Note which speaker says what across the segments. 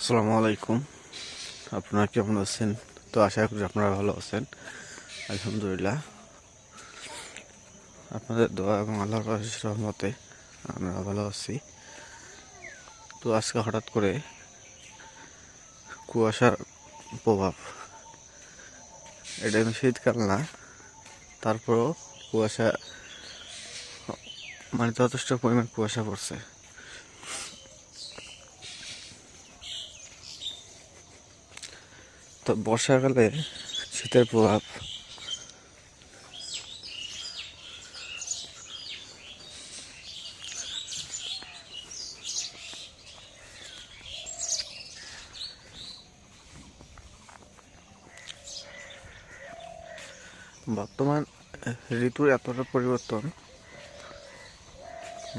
Speaker 1: আসসালামু আলাইকুম। আপনারা কেমন আছেন? তো আশা করি আপনারা ভালো আছেন। আলহামদুলিল্লাহ, আপনাদের দোয়া এবং আল্লাহর অশেষ রহমতে আমরা ভালো আছি। তো আজকে হঠাৎ করে কুয়াশার প্রভাব, এটা কিন্তু শীতকাল না, তারপরও কুয়াশা মানে যথেষ্ট পরিমাণ কুয়াশা পড়ছে। তো বর্ষাকালে শীতের প্রভাব বর্তমান ঋতুর এতটা পরিবর্তন,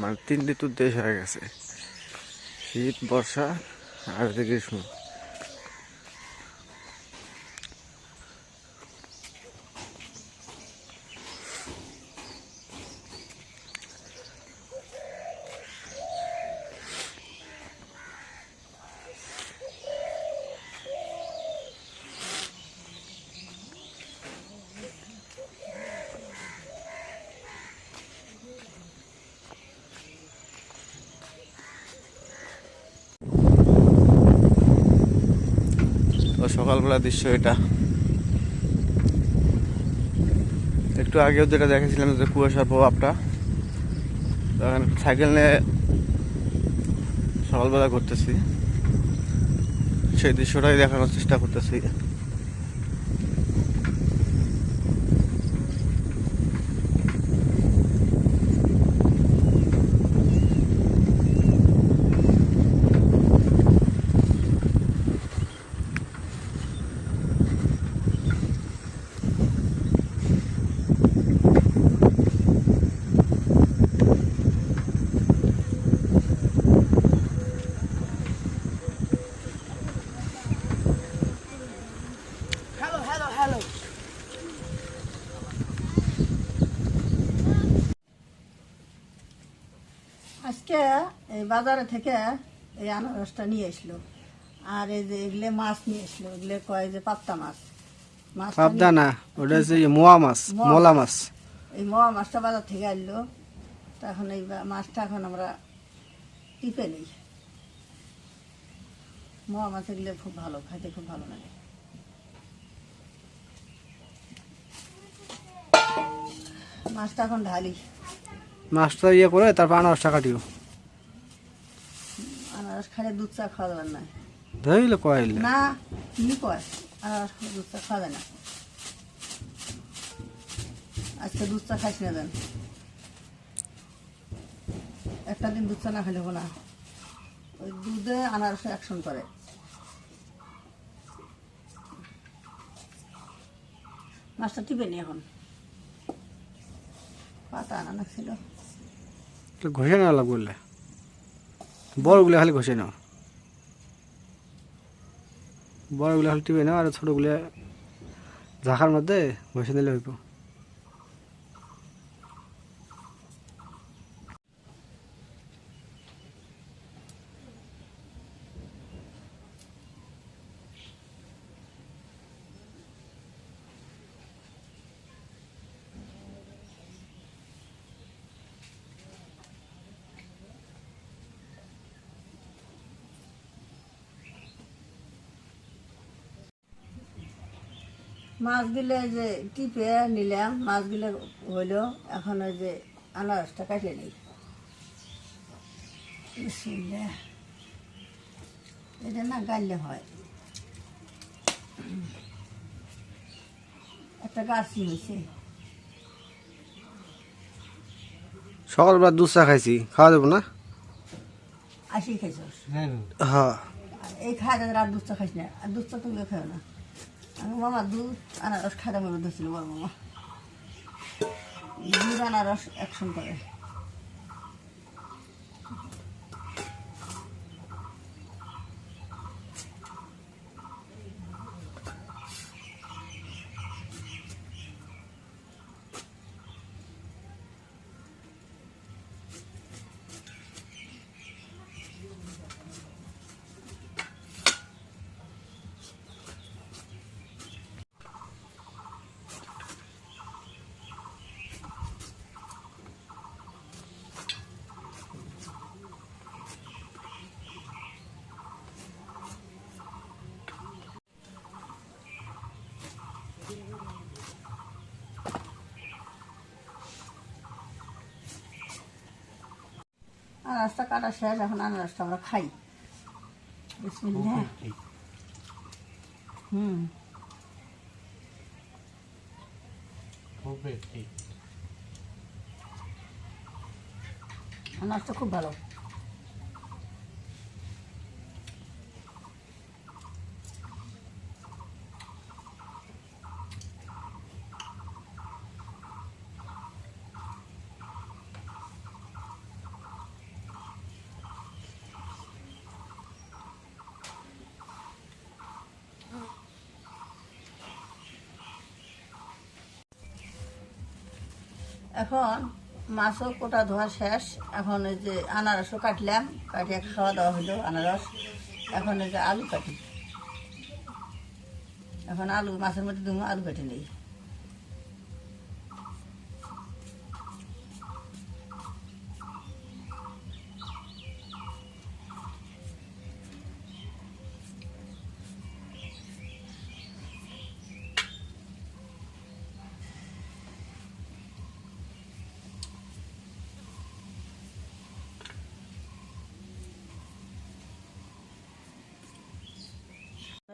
Speaker 1: মানে 3 ঋতুর দেশ হয়ে গেছে। শীত, বর্ষা আর গ্রীষ্ম। তো সকালবেলার দৃশ্য এটা। একটু আগেও যেটা দেখেছিলাম যে কুয়াশার প্রভাবটা, তখন সাইকেল নিয়ে সকালবেলা করতেছি, সেই দৃশ্যটাই দেখানোর চেষ্টা করতেছি।
Speaker 2: আজকে এই বাজারে থেকে এই আনারসটা নিয়ে আসলো, আর এই যে এগুলো মাছ নিয়ে আসলো, এগুলো কয় যে পাবদা মাছ।
Speaker 3: পাবদা না, ওটা হচ্ছে মোয়া মাছ, মোলা মাছ।
Speaker 2: এই মোয়া মাছটা বাজার থেকে আনলো। তো এখন এই মাছটা এখন আমরা টিপে নিই। মোয়া মাছ এগুলো খুব ভালো, খাইতে খুব ভালো লাগে। মাছটা এখন ঢালি।
Speaker 3: মাছটা ইয়ে করে তারপর আনারসটা কাটিও।
Speaker 2: আনারস খাইলে দুধ চা খাওয়া যাবে না।
Speaker 3: ধরিলে কয়েল
Speaker 2: না, কি কয় আনারস খাইলে দুধ চা খাওয়া যায় না। আজকে দুধ চা খাইস না, দেন একটা দিন দুধ চা না খেলে না। ওই দুধে আনারসে অ্যাকশন করে। মাছটা টিপে নি এখন। পাতা আনানো ছিল,
Speaker 3: ঘষে নেওয়া লাগবে, বড়গুলো খালি ঘষে নাও, বড়গুলো খালি টিপে নাও, আর ছোটোগুলো ঝাঁকার মধ্যে ঘষে নিলে হইব।
Speaker 2: মাছগুলো যে টিপে নিলাম, মাছগুলো হইলো। এখন ওই যে আনারসটা কাটিয়ে নিই। এটা না গাইলে হয়। একটা গাছি হয়েছে।
Speaker 3: সকালবেলা দুধ চা খাইছি, খাওয়া যাবো না?
Speaker 2: আসি খাইছ?
Speaker 3: হ্যাঁ।
Speaker 2: এই খাওয়া যাবে, আর দুধ চা খাইস না। আর দুধ চা তুমি খাও না। আমি মামা দুধ আনারস খাওয়া যাবে ধরছিল বড় মামা। দুধ আনারস অ্যাকশন করে। আনারসটা কাটা শেষ, এখন আনারসটা আমরা খাই। বিসমিল্লাহ। হুম, আনারসটা খুব ভালো। এখন মাছও কোটা ধোয়া শেষ, এখন এই যে আনারসও কাটলাম, কাটিয়ে খাওয়া দাওয়া হলো আনারস। এখন এই যে আলু কাটি, এখন আলু মাছের মধ্যে দেবো, আলু কেটে নিই।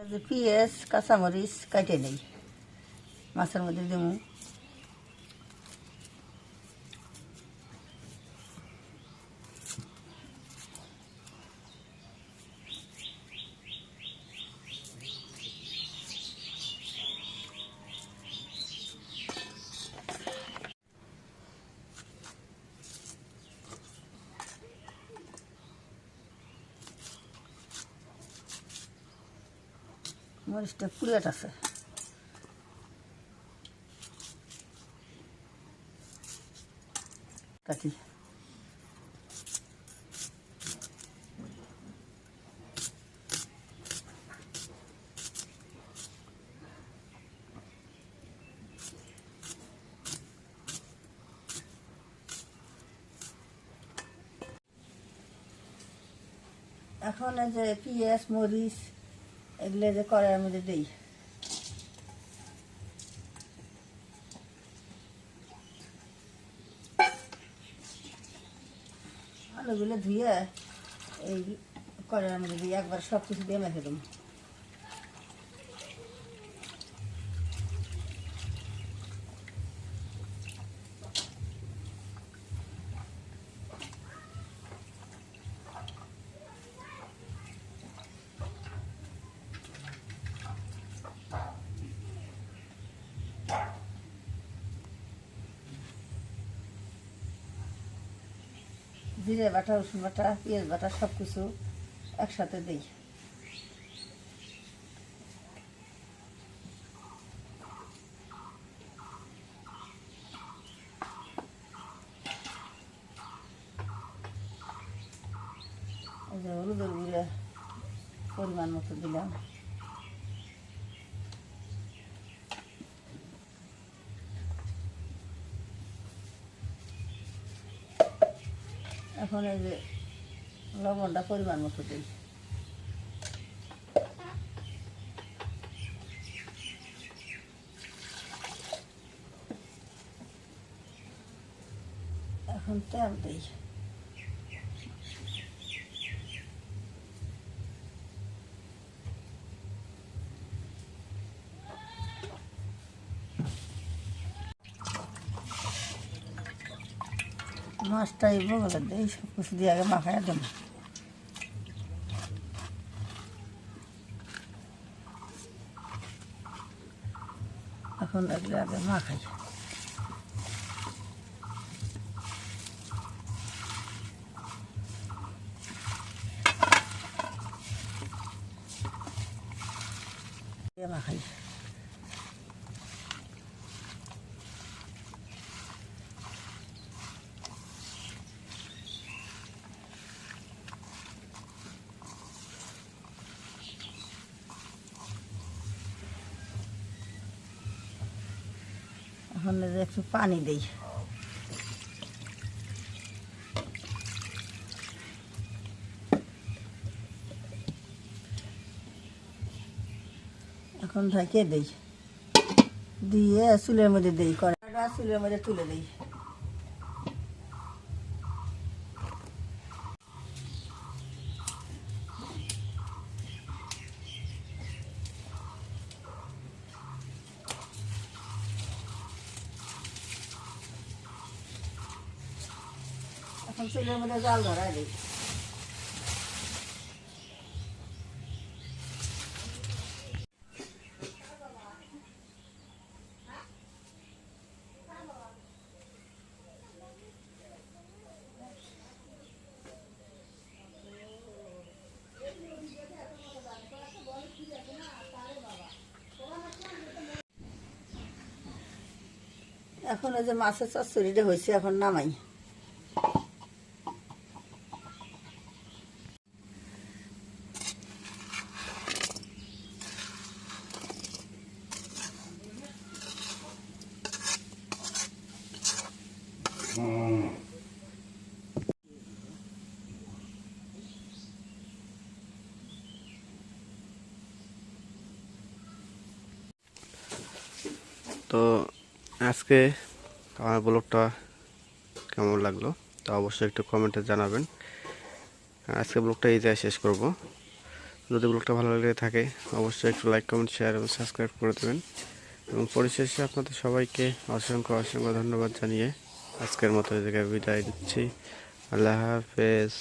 Speaker 2: এই যে পেঁয়াজ কাঁচামরিচ কেটে নিই, মাছের মধ্যে দেবো। মরিচটা পুড়িয়াট আছে, কাটি। এখন এই যে পেঁয়াজ মরিচ এগুলো যে কড়াইয়ের মধ্যে দিই। আলুগুলো ধুয়ে এই কড়াইয়ের মধ্যে দিই, একবার সব কিছু দিয়ে মেখে দেবো। জিরে বাটা, রসুন বাটা, পেঁয়াজ বাটা সব কিছু একসাথে দিই। এই যে হলুদের গুঁড়া পরিমাণ মতো দিলাম। এখন এই যে লবণটা পরিমাণ মতো দিই। এখন তেল দিই। মাছটা এই বগলে দিই, সব কিছু দিয়ে আগে মাখায় দেব। এখন এগুলো আগে মাখাই। মাখাই এখন একটু পানি দিই। এখন ঢাকিয়ে দিই, দিয়ে চুলের মধ্যে দিই, কড়াইটা চুলের মধ্যে তুলে দিই। চুলের মধ্যে জাল ধরাই দিই। এখন এই যে মাছের চচ্চড়িটা হয়েছে, এখন নামাই।
Speaker 1: তো আজকে আমার ব্লগটা কেমন লাগলো তা অবশ্যই একটু কমেন্টে জানাবেন। আজকে ব্লগটা এই জায়গায় শেষ করব। যদি ব্লগটা ভালো লেগে থাকে অবশ্যই একটু লাইক, কমেন্ট, শেয়ার এবং সাবস্ক্রাইব করে দেবেন। এবং পরিশেষে আপনাদের সবাইকে অসংখ্য অসংখ্য ধন্যবাদ জানিয়ে আজকের মতো এই জায়গায় বিদায় দিচ্ছি। আল্লাহ হাফেজ।